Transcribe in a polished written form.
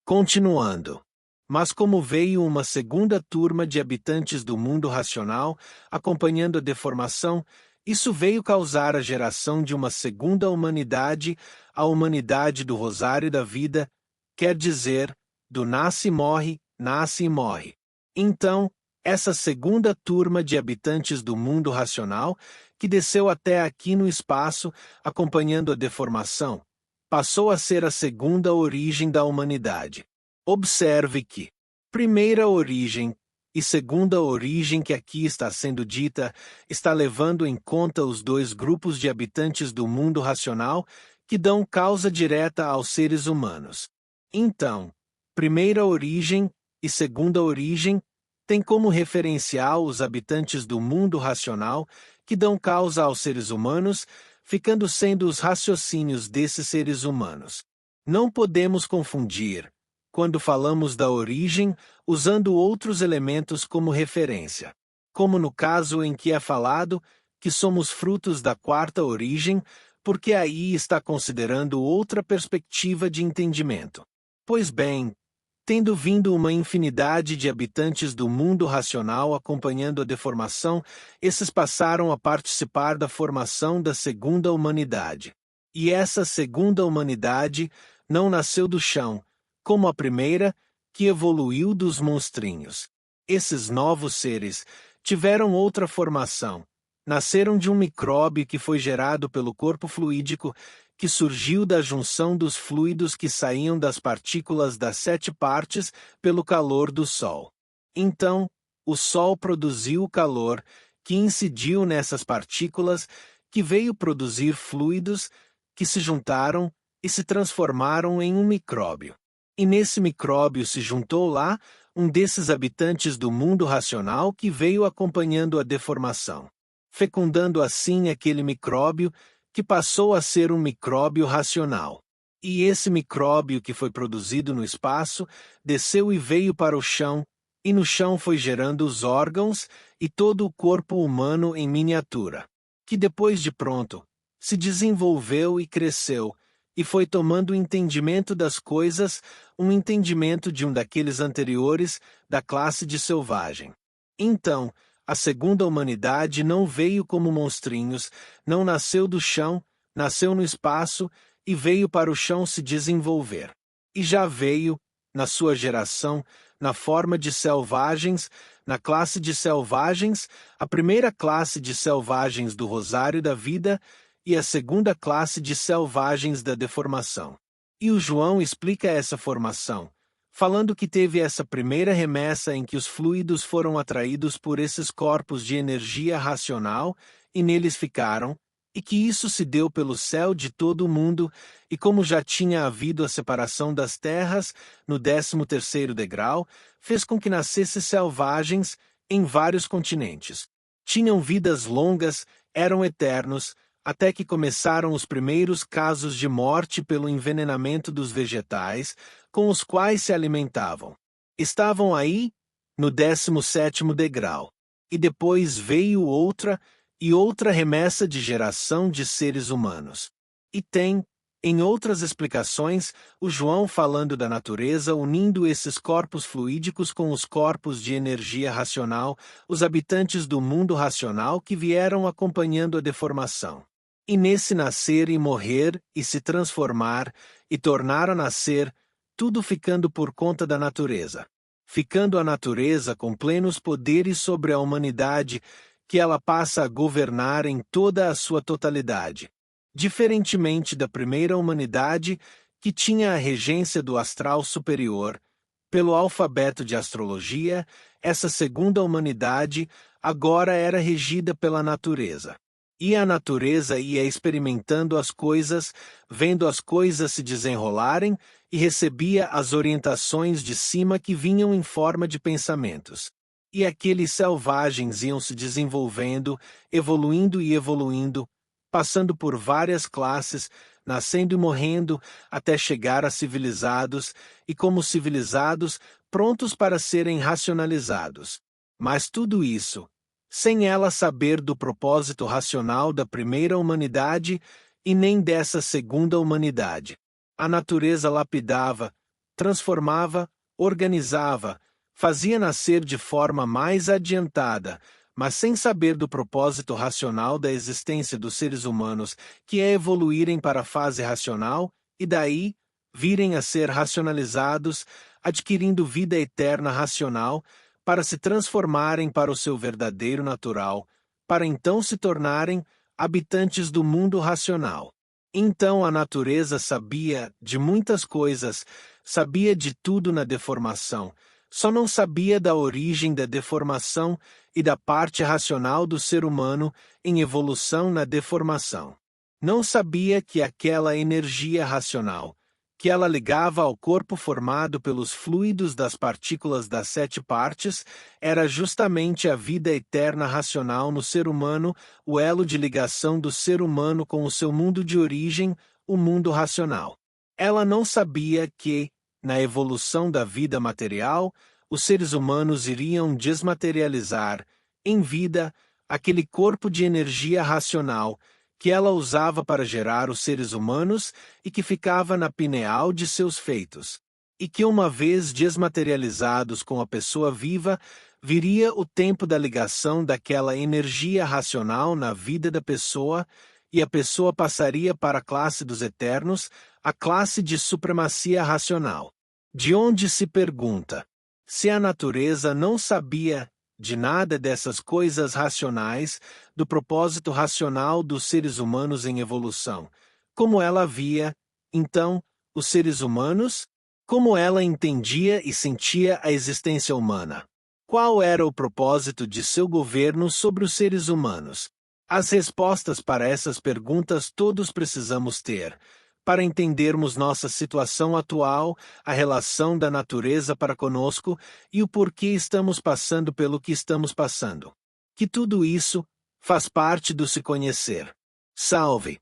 Continuando. Mas como veio uma segunda turma de habitantes do mundo racional, acompanhando a deformação, isso veio causar a geração de uma segunda humanidade, a humanidade do Rosário da Vida, quer dizer, do nasce e morre. Então, essa segunda turma de habitantes do mundo racional, que desceu até aqui no espaço, acompanhando a deformação, passou a ser a segunda origem da humanidade. Observe que primeira origem e segunda origem que aqui está sendo dita está levando em conta os dois grupos de habitantes do mundo racional que dão causa direta aos seres humanos. Então, primeira origem e segunda origem têm como referencial os habitantes do mundo racional que dão causa aos seres humanos, ficando sendo os raciocínios desses seres humanos. Não podemos confundir quando falamos da origem, usando outros elementos como referência. Como no caso em que é falado que somos frutos da quarta origem, porque aí está considerando outra perspectiva de entendimento. Pois bem, tendo vindo uma infinidade de habitantes do mundo racional acompanhando a deformação, esses passaram a participar da formação da segunda humanidade. E essa segunda humanidade não nasceu do chão, como a primeira, que evoluiu dos monstrinhos. Esses novos seres tiveram outra formação. Nasceram de um micróbio que foi gerado pelo corpo fluídico, que surgiu da junção dos fluidos que saíam das partículas das 7 partes pelo calor do Sol. Então, o Sol produziu o calor que incidiu nessas partículas, que veio produzir fluidos que se juntaram e se transformaram em um micróbio. E nesse micróbio se juntou lá um desses habitantes do mundo racional que veio acompanhando a deformação, fecundando assim aquele micróbio que passou a ser um micróbio racional. E esse micróbio que foi produzido no espaço desceu e veio para o chão, e no chão foi gerando os órgãos e todo o corpo humano em miniatura, que depois de pronto, se desenvolveu e cresceu, e foi tomando o entendimento das coisas, um entendimento de um daqueles anteriores, da classe de selvagem. Então, a segunda humanidade não veio como monstrinhos, não nasceu do chão, nasceu no espaço, e veio para o chão se desenvolver. E já veio, na sua geração, na forma de selvagens, na classe de selvagens, a primeira classe de selvagens do Rosário da Vida, e a segunda classe de selvagens da deformação. E o João explica essa formação, falando que teve essa primeira remessa em que os fluidos foram atraídos por esses corpos de energia racional e neles ficaram, e que isso se deu pelo céu de todo o mundo, e como já tinha havido a separação das terras no 13º degrau, fez com que nascesse selvagens em vários continentes. Tinham vidas longas, eram eternos, até que começaram os primeiros casos de morte pelo envenenamento dos vegetais, com os quais se alimentavam. Estavam aí, no 17º degrau. E depois veio outra e outra remessa de geração de seres humanos. E tem, em outras explicações, o João falando da natureza unindo esses corpos fluídicos com os corpos de energia racional, os habitantes do mundo racional que vieram acompanhando a deformação. E nesse nascer e morrer, e se transformar, e tornar a nascer, tudo ficando por conta da natureza. Ficando a natureza com plenos poderes sobre a humanidade, que ela passa a governar em toda a sua totalidade. Diferentemente da primeira humanidade, que tinha a regência do astral superior, pelo alfabeto de astrologia, essa segunda humanidade agora era regida pela natureza. E a natureza ia experimentando as coisas, vendo as coisas se desenrolarem, e recebia as orientações de cima que vinham em forma de pensamentos. E aqueles selvagens iam se desenvolvendo, evoluindo e evoluindo, passando por várias classes, nascendo e morrendo, até chegar a civilizados, e como civilizados, prontos para serem racionalizados. Mas tudo isso, sem ela saber do propósito racional da primeira humanidade e nem dessa segunda humanidade. A natureza lapidava, transformava, organizava, fazia nascer de forma mais adiantada, mas sem saber do propósito racional da existência dos seres humanos, que é evoluírem para a fase racional, e daí, virem a ser racionalizados, adquirindo vida eterna racional, para se transformarem para o seu verdadeiro natural, para então se tornarem habitantes do mundo racional. Então a natureza sabia de muitas coisas, sabia de tudo na deformação, só não sabia da origem da deformação e da parte racional do ser humano em evolução na deformação. Não sabia que aquela energia racional, que ela ligava ao corpo formado pelos fluidos das partículas das 7 partes, era justamente a vida eterna racional no ser humano, o elo de ligação do ser humano com o seu mundo de origem, o mundo racional. Ela não sabia que, na evolução da vida material, os seres humanos iriam desmaterializar, em vida, aquele corpo de energia racional que ela usava para gerar os seres humanos e que ficava na pineal de seus feitos, e que uma vez desmaterializados com a pessoa viva, viria o tempo da ligação daquela energia racional na vida da pessoa, e a pessoa passaria para a classe dos eternos, a classe de supremacia racional. De onde se pergunta, se a natureza não sabia de nada dessas coisas racionais, do propósito racional dos seres humanos em evolução, como ela via, então, os seres humanos? Como ela entendia e sentia a existência humana? Qual era o propósito de seu governo sobre os seres humanos? As respostas para essas perguntas todos precisamos ter, para entendermos nossa situação atual, a relação da natureza para conosco e o porquê estamos passando pelo que estamos passando. Que tudo isso faz parte do se conhecer. Salve!